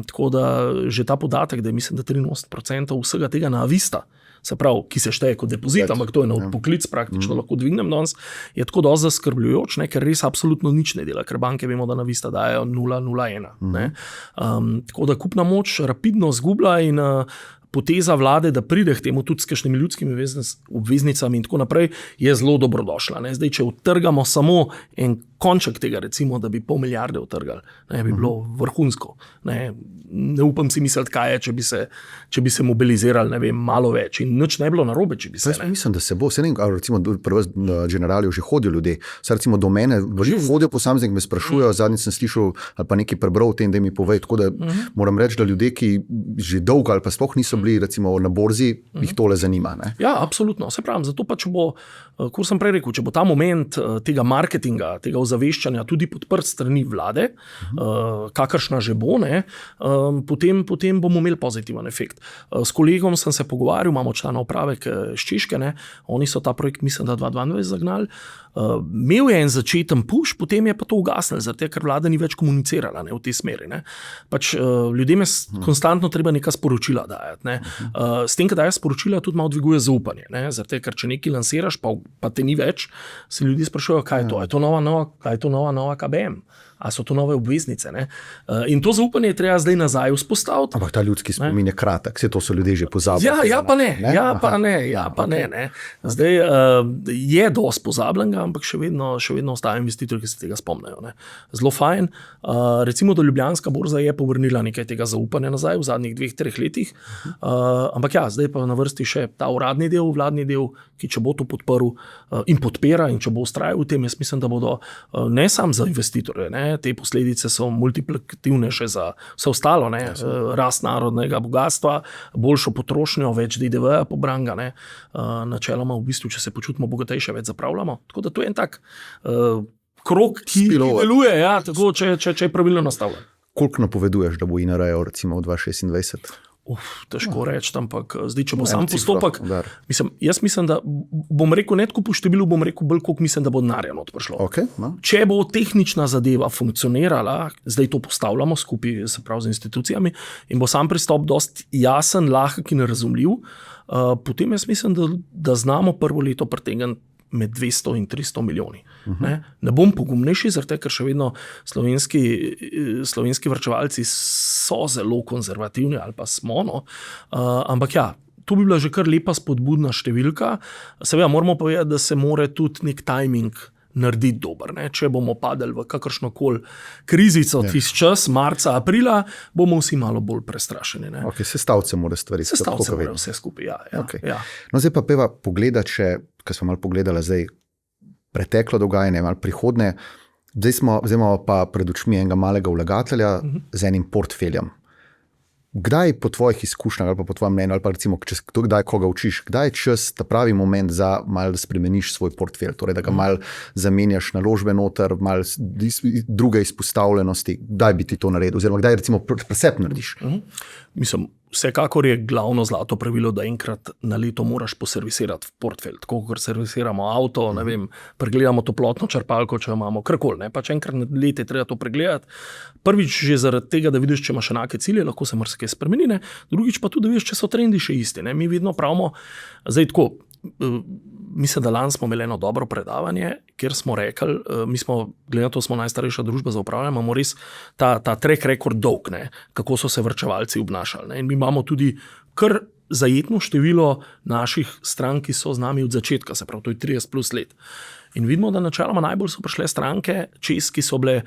Tako da že ta podatek, da je mislim, da 83% vsega tega na vista, se pravi, ki se šteje kot depozit, ampak to je na poklic, praktično lahko dvignem danes, je tako dosti zaskrbljujoč, ker res absolutno nič ne dela, ker banke vemo, da na vista dajo 0,01. Tako da kupna moč rapidno zgublja in poteza vlade, da pride k temu tudi s kakšnimi ljudskimi obveznicami in tako naprej, je zelo dobrodošla. Ne? Zdaj, če utrgamo samo en konček tega, recimo, da bi 500 milijarde utrgali, ne, bi bilo vrhunsko. Ne upam si misliti, kaj je, če bi se mobilizirali, ne vem, malo več. In nič ne bilo narobe, če bi se. Mislim, da se bo. Recimo, pri vas generaliju že hodijo ljudje. Recimo do mene, že hodijo posameznik, me sprašujejo, zadnjič sem slišal ali pa nekaj prebral o tem, da mi povej. Tako da moram reči, da ljudje, ki že dolgo ali pa sploh niso bili recimo na borzi, jih tole zanima. Ne? Ja, absolutno. Se pravim, zato pa, če bo, kot sem prej rekel, če bo ta moment tega marketinga, tega ozaveščanja tudi podprt strani vlade, kakršna že bo, ne, potem bomo imeli pozitiven efekt. S kolegom sem se pogovarjal, imamo člana uprave iz Češke, ne, oni so ta projekt, mislim, da 2022 zagnali. Imel je en začeten push, potem je pa to ugasnil, zato ker vlada ni več komunicirala, ne, v tej smeri. Ne. Pač ljudem je konstantno treba neka sporočila dajati. Ne. S tem, kad daje sporočila, tudi malo dviguje zaupanje. Zato ker če nekaj lansiraš, pa te ni več, se ljudje sprašujejo, kaj je to? Kaj je to nova KBM? A so to nove obveznice? Ne? In to zaupanje je treba zdaj nazaj vzpostaviti. Ampak ta ljudski spomin je kratek, vse to so ljudje že pozabili. Ja, pa ne. Zdaj je dosti pozabljenega, ampak še vedno ostajajo investitorji, ki se tega spomnijo. Ne? Zelo fajn. Recimo, da Ljubljanska borza je povrnila nekaj tega zaupanja nazaj v zadnjih 2-3 letih. Ampak ja, zdaj pa na vrsti še ta uradni del, vladni del, ki če bo to podprl in podpira in če bo vztrajal v tem, jaz mislim, da bodo ne samo za investitorje, ne? Te posledice so multiplikativne še za vse ostalo, ne? Rast narodnega bogatstva, boljšo potrošnjo, več DDV-ja pobranga, ne? Načeloma v bistvu, če se počutimo bogatejše, več zapravljamo. Tako da to je en tak krog, ki deluje, ja, tako, če je pravilno nastavljen. Koliko napoveduješ, da bo INR recimo v 2026? Težko reči, ampak zdaj, če bo sam postopek, jaz mislim, da bom rekel, ne tako po številu, bom rekel bolj, koliko mislim, da bo denarja not prišlo. Okay, no. Če bo tehnična zadeva funkcionirala, zdaj to postavljamo skupaj, se pravi z institucijami, in bo sam pristop dosti jasen, lahek in razumljiv, potem jaz mislim, da znamo prvo leto pretegniti med 200 in 300 milijoni. Ne bom pogumnejši, zaradi, ker še vedno slovenski varčevalci so zelo konzervativni ali pa smo, ampak ja, to bi bila že kar lepa spodbudna številka. Seveda moramo povedati, da se mora tudi nek timing narediti dober. Ne? Če bomo padali v kakršnokoli krizico tisti čas, marca, aprila, bomo vsi malo bolj prestrašeni. Ne? Okay, sestavce mora stvari. Sestavce mora vse skupaj, ja. Okay. No, zdaj pa peva pogledati, ker smo malo pogledali zdaj preteklo dogajanje, malo prihodne, zdaj imamo pa pred očmi enega malega vlagatelja z enim portfeljem. Kdaj po tvojih izkušnjah ali pa po tvojem mnenju, ali pa recimo, kdaj koga učiš, kdaj je čas ta pravi moment za malo, da spremeniš svoj portfelj, torej da ga malo zamenjaš naložbe noter, malo druge izpostavljenosti, kdaj bi ti to naredil, oziroma kdaj recimo presep narediš? Mislim, vsekakor je glavno zlato pravilo, da enkrat na leto moraš poservisirati portfelj, tako kot servisiramo avto, ne vem, pregledamo toplotno črpalko, če imamo karkoli, pač enkrat na leto je treba to pregledati. Prvič že zaradi tega, da vidiš, če imaš enake cilje, lahko se marsikaj spremeni, ne? Drugič pa tudi, da vidiš, če so trendi še isti. Ne? Mi vedno pravimo, zdaj tako, mislim, da lani smo imeli eno dobro predavanje, kjer smo rekli, mi smo, glede na to, smo najstarejša družba za upravljanje, imamo res ta track record dolg, ne? Kako so se varčevalci obnašali. Ne? In mi imamo tudi kar zajetno število naših strank, ki so z nami od začetka, se pravi, to je 30 plus let. In vidimo, da načeloma najbolj so prišle stranke, ki so bile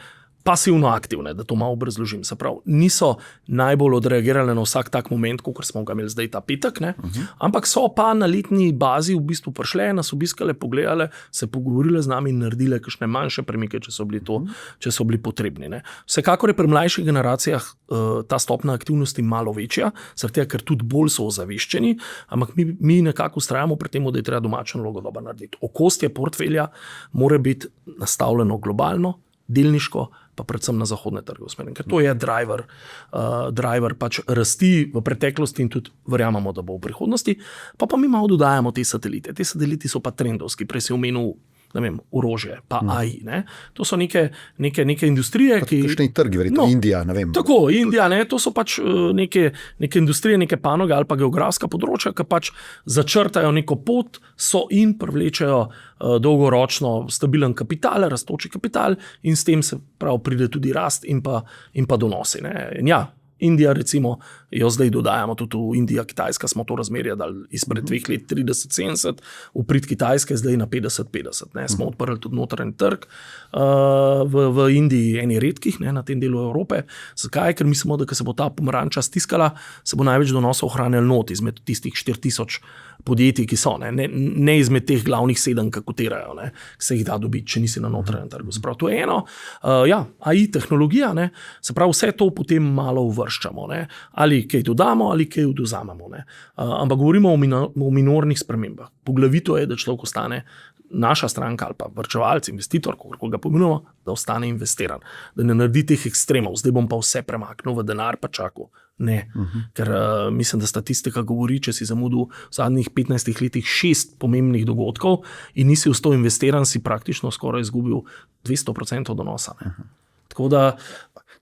pasivno aktivne, da to malo obrazložim. Se pravi, niso najbolj odreagirale na vsak tak moment, kot smo ga imeli zdaj ta petek, ne? Ampak so pa na letni bazi v bistvu prišle, nas obiskale, pogledale, se pogovorile z nami in naredile kakšne manjše premike, če so bili potrebni. Ne? Vsekakor je pri mlajših generacijah ta stopna aktivnosti malo večja, zaradi tega, ker tudi bolj so ozaveščeni, ampak mi nekako vztrajamo pri tem, da je treba domačo nalogo dobro narediti. Okostje portfelja mora biti nastavljeno globalno, delniško, pa predvsem na zahodne trge usmerjen. Ker to je driver pač rasti v preteklosti in tudi verjamemo, da bo v prihodnosti. Pa mi malo dodajamo te satelite. Te sateliti so pa trendovski, prej si omenil, ne vem, orožje, pa AI. Ne? To so neke industrije, ki... Kakšni trgi, verjetno Indija, ne vem. Tako, Indija, ne? To so pač neke industrije, neke panoge ali pa geografska področja, ki pač začrtajo neko pot, so in privlečajo dolgoročno stabilen kapital, rastoči kapital in s tem se prav pride tudi rast in pa donosi. Ne? In ja, Indija, recimo, jo zdaj dodajamo tudi v Indija, Kitajska, smo to razmerje dali izpred 2 let 30-70, v prid Kitajske zdaj na 50-50. Smo odprli tudi notranji trg v Indiji, eni redkih, ne, na tem delu Evrope. Zakaj? Ker mislimo, da ko se bo ta pomaranča stiskala, se bo največ donosov ohranjal not izmed tistih 4000 podjetij, ki so, ne izmed teh glavnih 7, ki kotirajo, ne, se jih da dobiti, če nisi na notranjem trgu. Se pravi, to je eno. AI, tehnologija, ne, se pravi, vse to potem malo uvrščamo, ne, ali kaj dodamo, ali kaj odvzamemo. Ampak govorimo o minornih spremembah. Poglavito je, da človek ostane, naša stranka ali pa varčevalci, investitor, kako ga pomenujemo, da ostane investiran, da ne naredi teh ekstremov, zdaj bom pa vse premaknil v denar, pa čakal. Ne, ker mislim, da statistika govori, če si zamudil v zadnjih 15 letih 6 pomembnih dogodkov in nisi ostal investiran, si praktično skoraj izgubil 200% donosa. Tako da...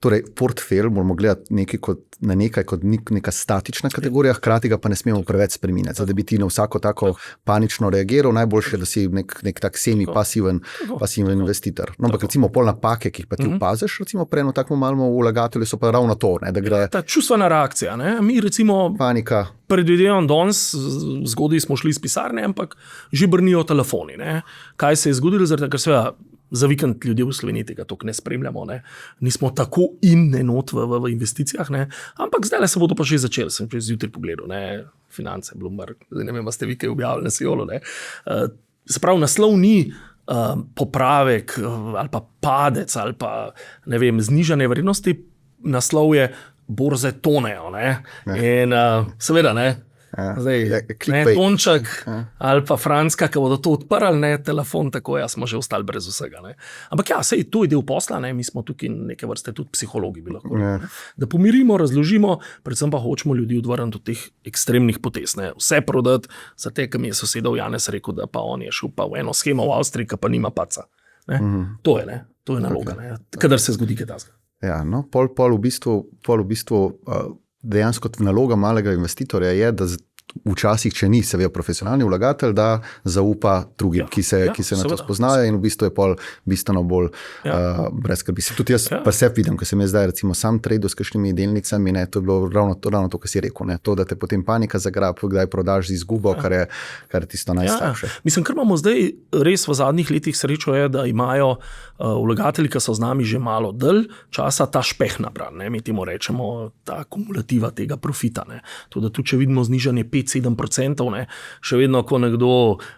Torej, portfelj moramo gledati nekaj kot neka statična kategorija, hkrati ga pa ne smemo preveč spreminjati, da bi ti na vsako tako panično reagiral, najboljše, da si nek tak semi-pasiven investitor. No, ampak recimo pol napake, ki jih pa ti opaziš, recimo pre eno tako malmo vlagatelju so pa ravno to, ne, da gre... Ta čustvena reakcija, ne, mi recimo... Panika. Predvidevam danes, zgodaj smo šli iz pisarne, ampak že brnijo telefoni, ne. Kaj se je zgodilo, zaradi, ker seveda za vikend ljudje v Sloveniji tega toliko ne spremljamo, ne. Nismo tako not v investicijah, ne. Ampak zdaj se bodo pa že začeli, sem že zjutraj pogledal, ne, Finance, Bloomberg, zdaj ne vem, ste vi kaj objavili na Siolu, ne. Se pravi, naslov ni popravek ali pa padec ali pa, ne vem, znižanje vrednosti, naslov je borze tonejo, ne. In seveda, ne, Zdaj, Tonček ali pa Franska, ki bodo to odprli, ne, telefon, tako smo že ostali brez vsega. Ne. Ampak ja, sej, to je del posla, ne, mi smo tukaj neke vrste tudi psihologi, bi lahko rekli. Da pomirimo, razložimo, predvsem pa hočemo ljudi odvrniti od teh ekstremnih potez. Ne. Vse prodati, za te, ki mi je sosedov Janez rekel, da pa on je šel pa v eno schemo v Avstriji, ki pa nima paca. To je naloga, kadar se zgodi kaj takega. Ja, no, pol v bistvu dejansko naloga malega investitorja je, da včasih, če ni seveda profesionalni vlagatelj, da zaupa drugim, ki se na to spoznajo in v bistvu je pol bistveno bolj brez skrbi. Tudi jaz pa se vidim, ko sem jaz zdaj recimo sam trade s kakšnimi delnicami, ne, to je bilo ravno to, kar si rekel, ne, to, da te potem panika zagrab, kdaj prodaš z izgubo, kar je tisto najslabše. Mislim, kar imamo zdaj res v zadnjih letih srečo je, da imajo vlagatelji, ki so z nami že malo dalj časa, ta špeh nabran, ne, mi temu rečemo, ta akumulativa tega profita, ne. To, da tudi če vidimo znižanje 5-7%, ne, še vedno, ko nekdo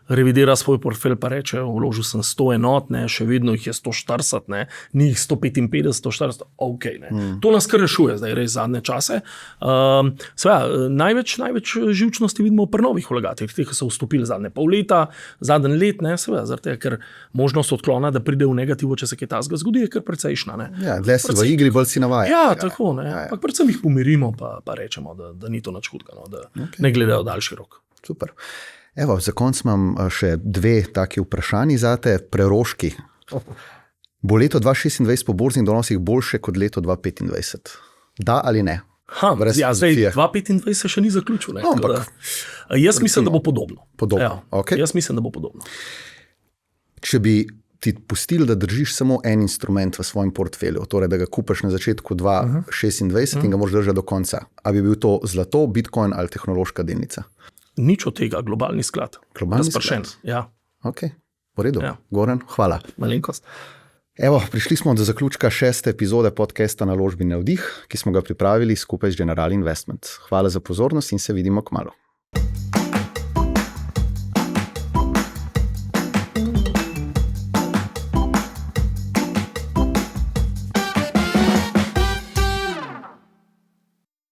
revidira svoj portfelj, pa reče, vložil sem 100 enot, ne, še vedno jih je 140, ne, ni jih 155, 140, ok. Ne. To nas kar rešuje zdaj res zadnje čase. Seveda, največ živčnosti vidimo pri novih vlagateljih, teh, ki so vstopili zadnje pol leta, zadnje let, ne, seveda, zaradi tega, ker možnost odklona, da pride v negativo, če se kaj takega zgodi, je kar precejšna. Ne. Ja, dlje si v igri, bolj si navajen. Ja, tako, ne. Ja. Predvsem jih pomirimo, pa rečemo, da ni to nič hudega, no, da ne gledajo daljši rok. Super. Evo, za konc imam še 2 taki vprašanji zate, preroški. Bo leto 2026 po borznih donosih boljše kot leto 2025? Da ali ne? Zdaj 2025 še ni zaključil. Ne, jaz mislim, da bo podobno. Ja, okay. Jaz mislim, da bo podobno. Če bi ti pustili, da držiš samo en instrument v svojem portfelju, torej da ga kupiš na začetku 2026 in ga moraš držati do konca. A bi bil to zlato, Bitcoin ali tehnološka delnica? Nič od tega, globalni sklad. Globalni sklad? Ja. Ok, v redu. Ja. Goran, hvala. Malenkost. Evo, prišli smo do zaključka 6. epizode podcasta Naložbeni navdih, ki smo ga pripravili skupaj z General Investment. Hvala za pozornost in se vidimo kmalu.